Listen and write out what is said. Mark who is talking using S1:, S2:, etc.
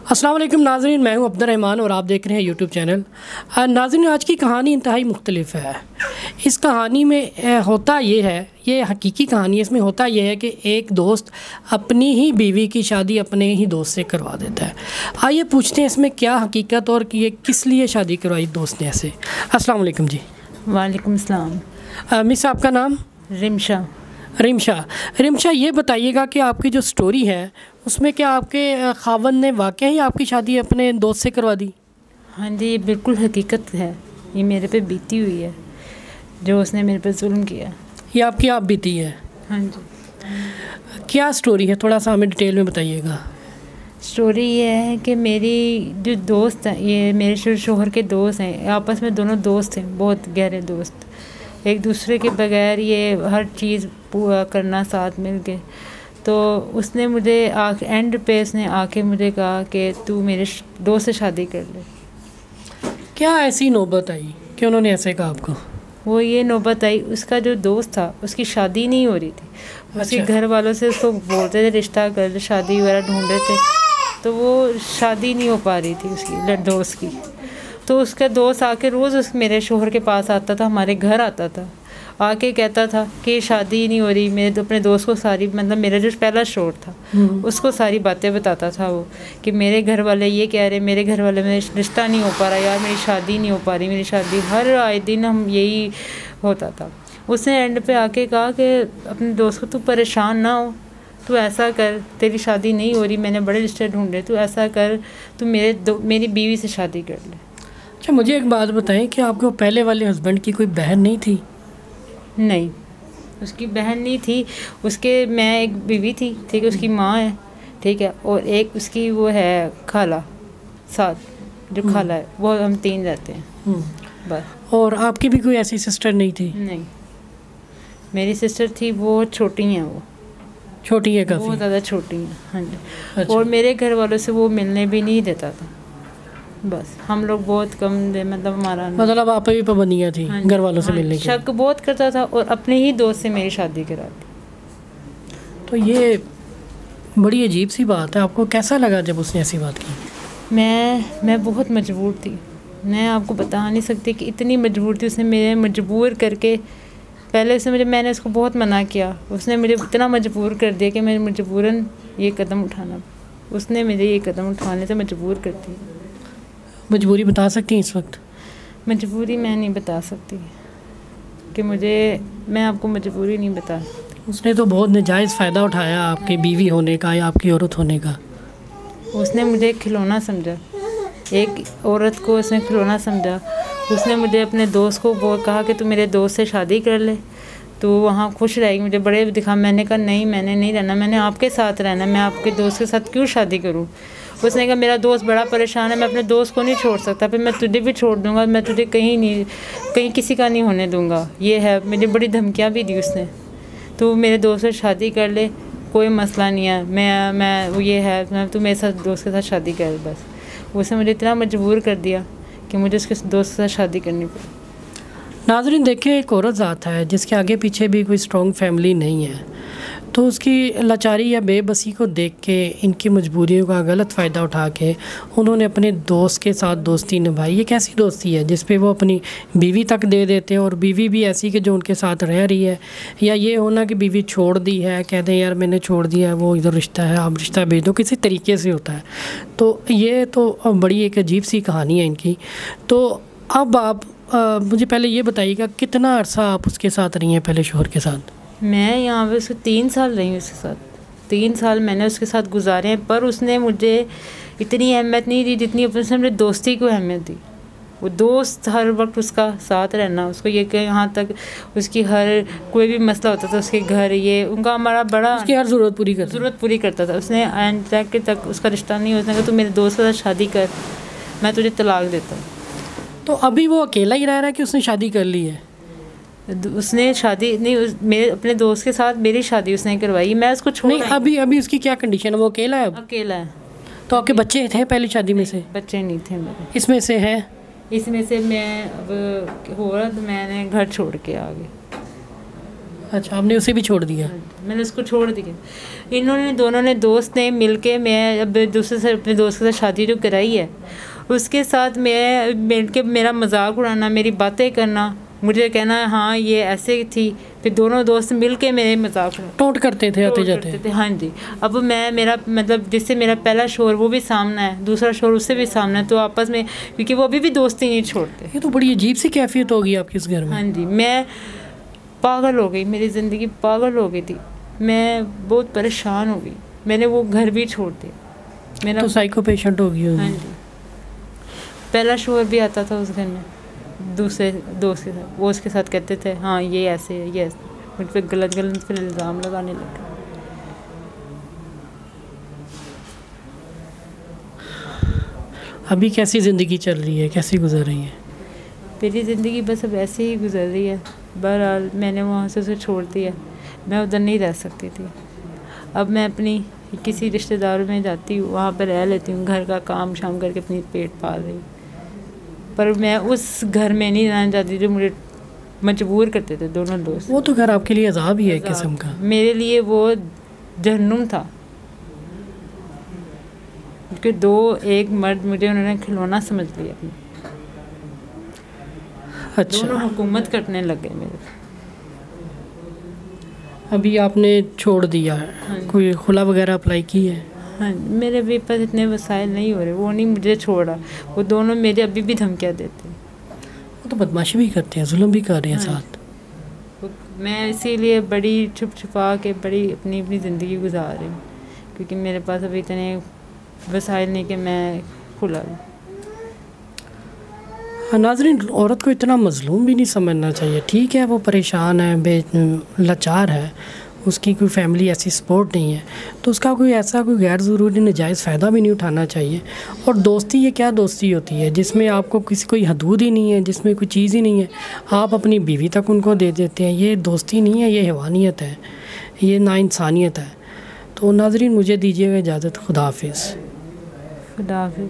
S1: अस्सलाम वालेकुम नाज़रीन, मैं हूं अब्दुर्रहमान और आप देख रहे हैं यूट्यूब चैनल। नाज़रीन, आज की कहानी इंतहाई मुख्तलिफ है। इस कहानी में होता ये है, ये हकीकी कहानी है। इसमें होता ये है कि एक दोस्त अपनी ही बीवी की शादी अपने ही दोस्त से करवा देता है। आइए पूछते हैं इसमें क्या हकीकत और कि ये किस लिए शादी करवाई दोस्त ने ऐसे। अस्सलाम वालेकुम जी।
S2: वालेकुम सलाम।
S1: मिस, आपका नाम?
S2: रिमशा।
S1: रिमशा, ये बताइएगा कि आपकी जो स्टोरी है उसमें क्या आपके खावंद ने वाकई ही आपकी शादी अपने दोस्त से करवा दी?
S2: हाँ जी, ये बिल्कुल हकीकत है। ये मेरे पे बीती हुई है, जो उसने मेरे पे जुल्म किया। ये
S1: आपकी आप बीती है?
S2: हाँ जी।
S1: क्या स्टोरी है, थोड़ा सा हमें डिटेल में बताइएगा।
S2: स्टोरी ये है कि मेरी जो दोस्त हैं, ये मेरे शोहर के दोस्त हैं, आपस में दोनों दोस्त हैं, बहुत गहरे दोस्त। एक दूसरे के बगैर ये हर चीज़ पूरा करना साथ मिल के। तो उसने मुझे एंड पे उसने आके मुझे कहा कि तू मेरे दोस्त से शादी कर ले।
S1: क्या ऐसी नौबत आई कि उन्होंने ऐसे कहा आपको?
S2: वो ये नौबत आई, उसका जो दोस्त था उसकी शादी नहीं हो रही थी। उसके घर वालों से उसको बोलते थे रिश्ता कर, शादी वगैरह ढूंढ रहे थे, तो वो शादी नहीं हो पा रही थी उसकी दोस्त की। तो उसका दोस्त आके रोज़ मेरे शोहर के पास आता था, हमारे घर आता था, आके कहता था कि शादी नहीं हो रही। मेरे तो अपने दोस्त को सारी, मतलब मेरा जो पहला शोर था उसको सारी बातें बताता था वो, कि मेरे घर वाले ये कह रहे, मेरे घर वाले में रिश्ता नहीं हो पा रहा यार, मेरी शादी नहीं हो पा रही, मेरी शादी। हर आए दिन हम यही होता था। उसने एंड पे आके कहा कि अपने दोस्त को तू परेशान ना हो, तू ऐसा कर, तेरी शादी नहीं हो रही, मैंने बड़े रिश्ते ढूंढे, तू ऐसा कर, तू मेरी बीवी से शादी कर ले।
S1: अच्छा, मुझे एक बात बताएं कि आपको पहले वाले हस्बैंड की कोई बहन नहीं थी?
S2: नहीं, उसकी बहन नहीं थी। मैं एक बीवी थी, ठीक है, उसकी माँ है, ठीक है, और एक उसकी वो है खाला, साथ जो खाला है, वो हम 3 रहते हैं बस।
S1: और आपकी भी कोई ऐसी सिस्टर नहीं थी?
S2: नहीं, मेरी सिस्टर थी, वो छोटी हैं, वो
S1: छोटी है काफ़ी?
S2: बहुत ज़्यादा छोटी हैं। हाँ जी।
S1: अच्छा।
S2: और मेरे घर वालों से वो मिलने भी नहीं देता था, बस हम लोग बहुत कम दे, मतलब
S1: आप भी पाबंदियाँ थी घर वालों से मिलने की?
S2: शक बहुत करता था और अपने ही दोस्त से मेरी शादी करा दी।
S1: तो ये बड़ी अजीब सी बात है। आपको कैसा लगा जब उसने ऐसी बात की?
S2: मैं बहुत मजबूर थी। मैं आपको बता नहीं सकती कि इतनी मजबूर थी। उसने मेरे मजबूर करके, पहले से मैंने उसको बहुत मना किया, उसने मुझे इतना मजबूर कर दिया कि मैं मजबूरन ये कदम उठाना, उसने मुझे ये कदम उठाने से मजबूर कर दी।
S1: मजबूरी बता सकती हैं इस वक्त?
S2: मजबूरी मैं नहीं बता सकती कि मैं आपको मजबूरी नहीं बता सकती।
S1: उसने तो बहुत नाजायज़ फ़ायदा उठाया आपके बीवी होने का या आपकी औरत होने का।
S2: उसने मुझे खिलौना समझा, एक औरत को उसने खिलौना समझा। उसने मुझे अपने दोस्त को वो कहा कि तू मेरे दोस्त से शादी कर ले, तो वहाँ खुश रहेगी, मुझे बड़े दिखा। मैंने कहा नहीं, मैंने नहीं रहना, मैंने आपके साथ रहना, मैं आपके दोस्त के साथ क्यों शादी करूँ। उसने कहा मेरा दोस्त बड़ा परेशान है, मैं अपने दोस्त को नहीं छोड़ सकता, फिर मैं तुझे भी छोड़ दूँगा, मैं तुझे कहीं किसी का नहीं होने दूँगा। ये है, मुझे बड़ी धमकियाँ भी दी उसने। तो मेरे दोस्त से शादी कर ले, कोई मसला नहीं है, मैं ये है, तू मेरे साथ दोस्त के साथ शादी कर बस। उसने मुझे इतना मजबूर कर दिया कि मुझे उसके दोस्त के साथ शादी करनी पड़ी।
S1: नाज़रीन, देखिए, एक औरत ज़ात है जिसके आगे पीछे भी कोई स्ट्रॉन्ग फैमिली नहीं है, तो उसकी लाचारी या बेबसी को देख के, इनकी मजबूरियों का गलत फ़ायदा उठा के उन्होंने अपने दोस्त के साथ दोस्ती निभाई। ये कैसी दोस्ती है जिस पे वो अपनी बीवी तक दे देते हैं, और बीवी भी ऐसी कि जो उनके साथ रह रही है, या ये होना कि बीवी छोड़ दी है, कहते हैं यार मैंने छोड़ दिया है, वो इधर रिश्ता है, आप रिश्ता भेज दो, किसी तरीके से होता है। तो ये तो बड़ी एक अजीब सी कहानी है इनकी। तो अब आप मुझे पहले ये बताइएगा, कितना अर्सा आप उसके साथ रही हैं, पहले शोहर के साथ?
S2: मैं यहाँ पे उसके 3 साल रही हूँ उसके साथ। 3 साल मैंने उसके साथ गुजारे हैं, पर उसने मुझे इतनी अहमियत नहीं दी जितनी उसने मेरी दोस्ती को अहमियत दी। वो दोस्त हर वक्त उसका साथ रहना, उसको ये कि यहाँ तक उसकी हर कोई भी मसला होता था उसके घर, ये उनका हमारा बड़ा
S1: उसकी हर ज़रूरत पूरी करता था। उसने एंड तक उसका रिश्ता नहीं हो, उसने कहा तू मेरे दोस्त के साथ शादी कर, मैं तुझे तलाक देता हूँ। तो अभी वो अकेला ही रह रहा है कि उसने शादी कर ली है?
S2: उसने शादी नहीं, मेरे अपने दोस्त के साथ मेरी शादी उसने करवाई, मैं उसको छोड़
S1: नहीं। अभी उसकी क्या कंडीशन है? वो अकेला है?
S2: अकेला है।
S1: तो आपके बच्चे थे पहली शादी में से?
S2: बच्चे नहीं थे मेरे।
S1: इसमें से है?
S2: इसमें से मैं अब हो रहा, तो मैंने घर छोड़ के आ गई।
S1: अच्छा, आपने उसे भी छोड़ दिया?
S2: मैंने उसको छोड़ दिया। इन्होंने दोनों ने दोस्त ने मिलके, मैं अब दूसरे से अपने दोस्त के साथ शादी जो कराई है उसके साथ मैं मिलके मेरा मजाक उड़ाना, मेरी बातें करना, मुझे कहना हाँ ये ऐसे थी, फिर दोनों दोस्त मिलके मेरे मजाक
S1: टोंट करते थे आते जाते।
S2: हाँ जी। अब मैं मेरा मतलब जिससे मेरा पहला शोर वो भी सामना है, दूसरा शोर उससे भी सामना है, तो आपस में क्योंकि वो अभी भी दोस्ती नहीं छोड़ते।
S1: ये तो बड़ी अजीब सी कैफियत होगी आपके इस घर में।
S2: हाँ जी, मैं पागल हो गई, मेरी ज़िंदगी पागल हो गई थी, मैं बहुत परेशान हो गई, मैंने वो घर भी छोड़ दिया। मेरा
S1: तो साइको पेशेंट हो गई होगी।
S2: हाँ जी, पहला शोर भी आता था उस घर में दूसरे दोस्त के साथ, वो उसके साथ कहते थे हाँ ये ऐसे है, ये ऐसे, मुझ पर गलत गलत फिर इल्ज़ाम लगाने लगे।
S1: अभी कैसी ज़िंदगी चल रही है, कैसी गुजर रही है?
S2: मेरी ज़िंदगी बस अब ऐसे ही गुजर रही है। बहरहाल मैंने वहाँ से उसे छोड़ दिया, मैं उधर नहीं रह सकती थी। अब मैं अपनी किसी रिश्तेदारों में जाती हूँ, वहाँ पर रह लेती हूँ, घर का काम शाम करके अपनी पेट पाल रही हूँ, पर मैं उस घर में नहीं रहना चाहती जो मुझे मजबूर करते थे दोनों दोस्त।
S1: वो तो घर आपके लिए अजाब ही है एक किस्म का।
S2: मेरे लिए वो जहन्नुम था, क्योंकि एक मर्द मुझे उन्होंने खिलौना समझ लिया।
S1: अच्छा,
S2: दोनों हुकूमत करने लग गए मेरे।
S1: अभी आपने छोड़ दिया है?
S2: हाँ।
S1: कोई खुला वगैरह अप्लाई की है?
S2: हाँ, मेरे भी पास इतने वसाइल नहीं हो रहे, वो नहीं मुझे छोड़ा, वो दोनों मेरे अभी भी धमकियाँ देते हैं।
S1: वो तो बदमाशी भी करते हैं, जुल्म भी कर रहे हैं साथ।
S2: मैं इसीलिए बड़ी छुप छुपा के बड़ी अपनी ज़िंदगी गुजार रही हूँ, क्योंकि मेरे पास अभी इतने वसाइल नहीं कि मैं खुला हूँ।
S1: नाज़रीन, औरत को इतना मज़लूम भी नहीं समझना चाहिए। ठीक है वो परेशान है, लाचार है, उसकी कोई फैमिली ऐसी सपोर्ट नहीं है, तो उसका कोई ऐसा कोई गैर ज़रूरी नाजायज़ फ़ायदा भी नहीं उठाना चाहिए। और दोस्ती, ये क्या दोस्ती होती है जिसमें आपको किसी कोई हदूद ही नहीं है, जिसमें कोई चीज़ ही नहीं है, आप अपनी बीवी तक उनको दे देते हैं। ये दोस्ती नहीं है, ये हैवानियत है, ये नाइंसानियत है। तो नाज़रीन मुझे दीजिएगा इजाज़त। खुदा हाफिज़।
S2: खुदा हाफिज़।